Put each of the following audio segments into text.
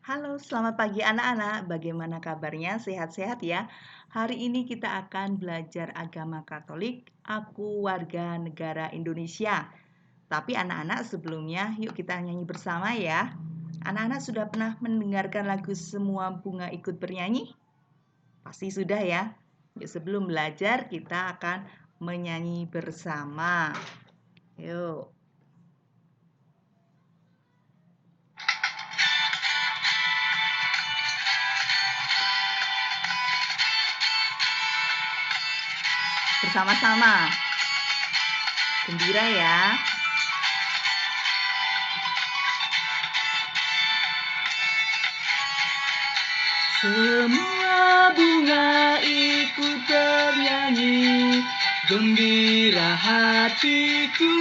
Halo, selamat pagi anak-anak. Bagaimana kabarnya? Sehat-sehat ya? Hari ini kita akan belajar agama Katolik. Aku warga negara Indonesia. Tapi anak-anak sebelumnya, yuk kita nyanyi bersama ya. Anak-anak sudah pernah mendengarkan lagu Semua Bunga Ikut Bernyanyi? Pasti sudah ya. Yuk sebelum belajar kita akan menyanyi bersama. Yuk. Bersama-sama. Gembira ya. Semua bunga ikut bernyanyi, gembira hatiku.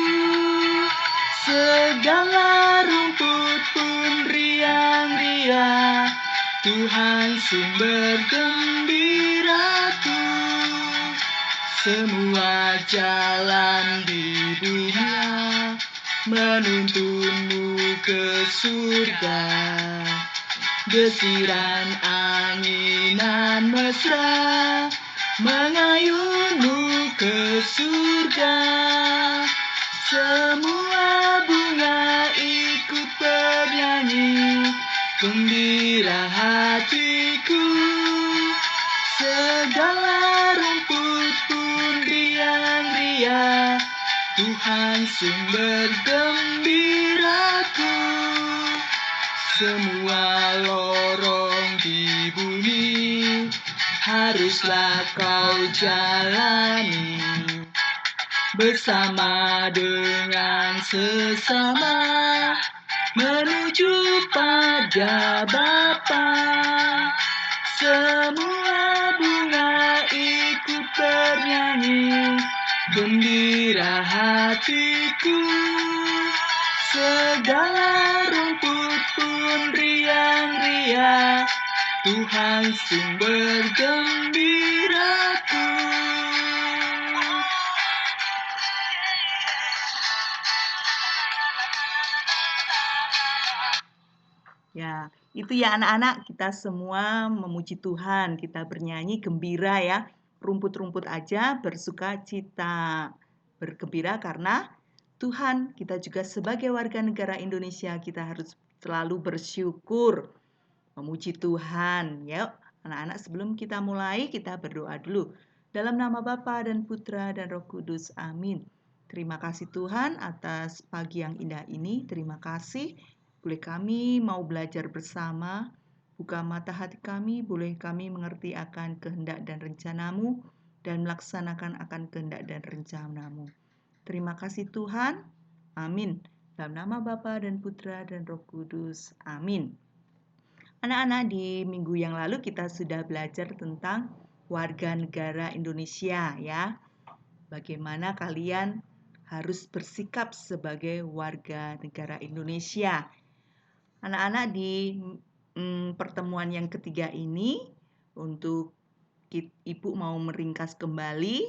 Segala rumput pun riang-riang, Tuhan sumber gembiraku. Semua jalan di dunia menuntunmu ke surga. Desiran anginan mesra mengayunmu ke surga. Semua bunga ikut bernyanyi, gembira hatiku. Segala rumput pun riang-riang, Tuhan sumber gembiraku. Semua lorong di bumi haruslah kau jalani bersama dengan sesama menuju pada Bapa. Semua bunga ikut bernyanyi, gembira hatiku. Segala rumput pun riang-riang, Tuhan sumber gembiraku. Ya, itu ya anak-anak, kita semua memuji Tuhan, kita bernyanyi gembira ya. Rumput-rumput aja bersuka cita, bergembira karena Tuhan. Kita juga sebagai warga negara Indonesia, kita harus selalu bersyukur, memuji Tuhan. Yuk, anak-anak sebelum kita mulai, kita berdoa dulu. Dalam nama Bapa dan Putra dan Roh Kudus, amin. Terima kasih Tuhan atas pagi yang indah ini. Terima kasih boleh kami mau belajar bersama. Buka mata hati kami, boleh kami mengerti akan kehendak dan rencanamu dan melaksanakan akan kehendak dan rencanamu. Terima kasih Tuhan. Amin. Dalam nama Bapa dan Putra dan Roh Kudus. Amin. Anak-anak, di minggu yang lalu kita sudah belajar tentang warga negara Indonesia ya. Bagaimana kalian harus bersikap sebagai warga negara Indonesia. Anak-anak, di pertemuan yang ketiga ini, untuk Ibu mau meringkas kembali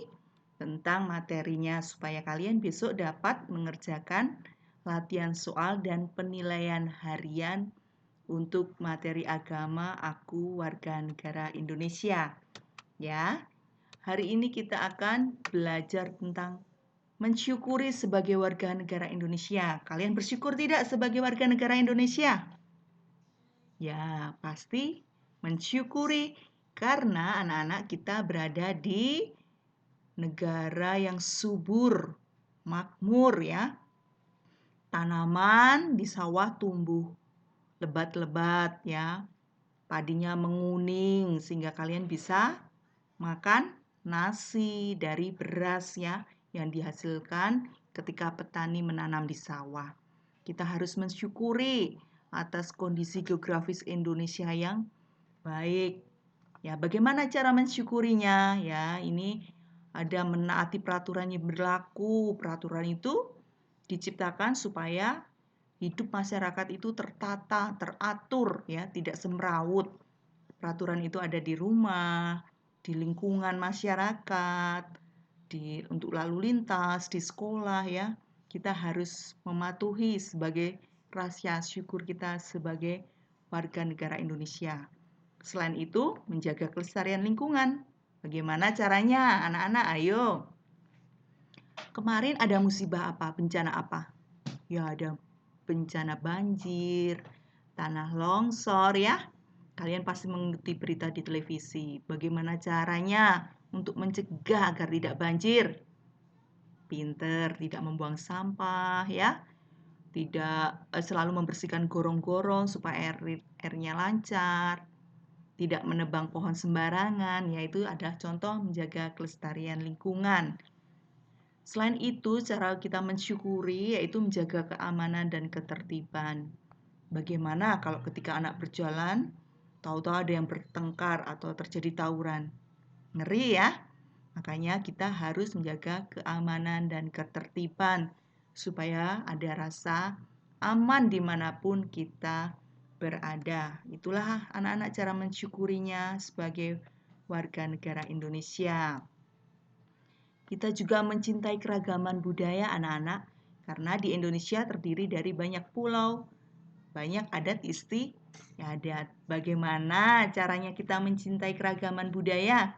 tentang materinya supaya kalian besok dapat mengerjakan latihan soal dan penilaian harian untuk materi agama aku warga negara Indonesia. Ya, hari ini kita akan belajar tentang mensyukuri sebagai warga negara Indonesia. Kalian bersyukur tidak sebagai warga negara Indonesia? Ya, pasti mensyukuri karena anak-anak kita berada di negara yang subur, makmur ya. Tanaman di sawah tumbuh lebat-lebat ya. Padinya menguning sehingga kalian bisa makan nasi dari beras ya yang dihasilkan ketika petani menanam di sawah. Kita harus mensyukuri atas kondisi geografis Indonesia yang baik. Ya, bagaimana cara mensyukurinya? Ya, ini ada menaati peraturan yang berlaku. Peraturan itu diciptakan supaya hidup masyarakat itu tertata, teratur ya, tidak semrawut. Peraturan itu ada di rumah, di lingkungan masyarakat, untuk lalu lintas, di sekolah ya. Kita harus mematuhi sebagai rasa syukur kita sebagai warga negara Indonesia. Selain itu, menjaga kelestarian lingkungan. Bagaimana caranya, anak-anak? Ayo. Kemarin ada musibah apa? Bencana apa? Ya, ada bencana banjir, tanah longsor ya. Kalian pasti mengikuti berita di televisi. Bagaimana caranya untuk mencegah agar tidak banjir? Pinter, tidak membuang sampah ya. Tidak selalu membersihkan gorong-gorong supaya airnya lancar. Tidak menebang pohon sembarangan, yaitu adalah contoh menjaga kelestarian lingkungan. Selain itu, cara kita mensyukuri yaitu menjaga keamanan dan ketertiban. Bagaimana kalau ketika anak berjalan, tahu-tahu ada yang bertengkar atau terjadi tawuran? Ngeri ya? Makanya kita harus menjaga keamanan dan ketertiban supaya ada rasa aman dimanapun kita berada. Itulah anak-anak cara mensyukurinya sebagai warga negara Indonesia. Kita juga mencintai keragaman budaya anak-anak karena di Indonesia terdiri dari banyak pulau, banyak adat istiadat. Bagaimana caranya kita mencintai keragaman budaya?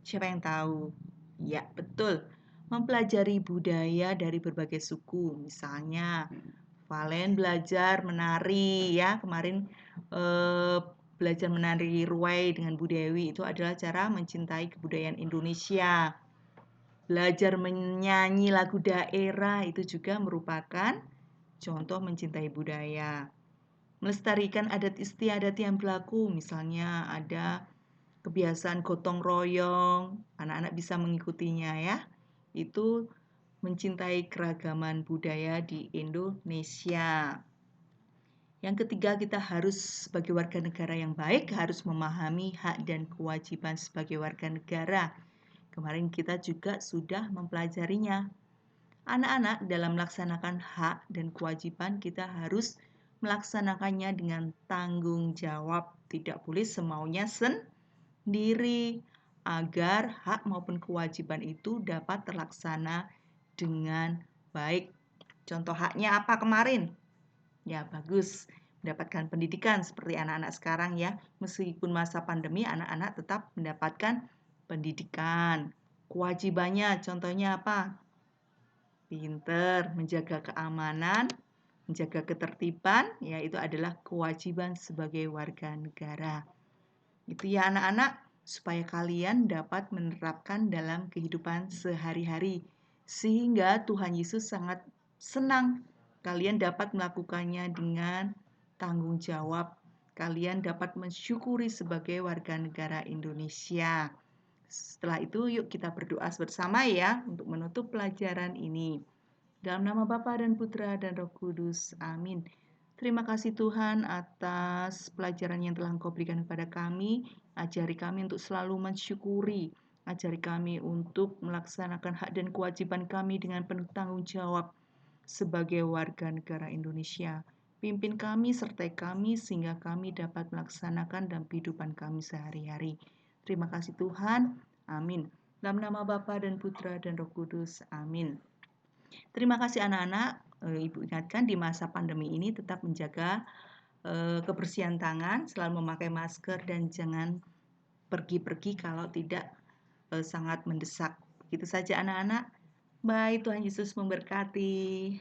Siapa yang tahu? Ya, betul. Mempelajari budaya dari berbagai suku. Misalnya, Valen belajar menari ya. Kemarin belajar menari ruwai dengan Bu Dewi itu adalah cara mencintai kebudayaan Indonesia. Belajar menyanyi lagu daerah itu juga merupakan contoh mencintai budaya. Melestarikan adat istiadat yang berlaku, misalnya ada kebiasaan gotong royong, anak-anak bisa mengikutinya ya. Itu mencintai keragaman budaya di Indonesia. Yang ketiga, kita harus sebagai warga negara yang baik harus memahami hak dan kewajiban sebagai warga negara. Kemarin kita juga sudah mempelajarinya. Anak-anak dalam melaksanakan hak dan kewajiban kita harus melaksanakannya dengan tanggung jawab. Tidak boleh semaunya sendiri agar hak maupun kewajiban itu dapat terlaksana dengan baik. Contoh haknya apa kemarin? Ya, bagus. Mendapatkan pendidikan seperti anak-anak sekarang ya. Meskipun masa pandemi, anak-anak tetap mendapatkan pendidikan. Kewajibannya contohnya apa? Pinter, menjaga keamanan, menjaga ketertiban, yaitu adalah kewajiban sebagai warga negara. Itu ya anak-anak, supaya kalian dapat menerapkan dalam kehidupan sehari-hari. Sehingga Tuhan Yesus sangat senang kalian dapat melakukannya dengan tanggung jawab. Kalian dapat mensyukuri sebagai warga negara Indonesia. Setelah itu, yuk kita berdoa bersama ya untuk menutup pelajaran ini. Dalam nama Bapa dan Putra dan Roh Kudus. Amin. Terima kasih Tuhan atas pelajaran yang telah Engkau berikan kepada kami. Ajari kami untuk selalu mensyukuri. Ajari kami untuk melaksanakan hak dan kewajiban kami dengan penuh tanggung jawab sebagai warga negara Indonesia. Pimpin kami, sertai kami, sehingga kami dapat melaksanakan dalam kehidupan kami sehari-hari. Terima kasih Tuhan. Amin. Dalam nama Bapa dan Putra dan Roh Kudus. Amin. Terima kasih anak-anak. Ibu ingatkan di masa pandemi ini tetap menjaga kebersihan tangan, selalu memakai masker dan jangan pergi-pergi kalau tidak sangat mendesak. Begitu saja anak-anak. Bye, Tuhan Yesus memberkati.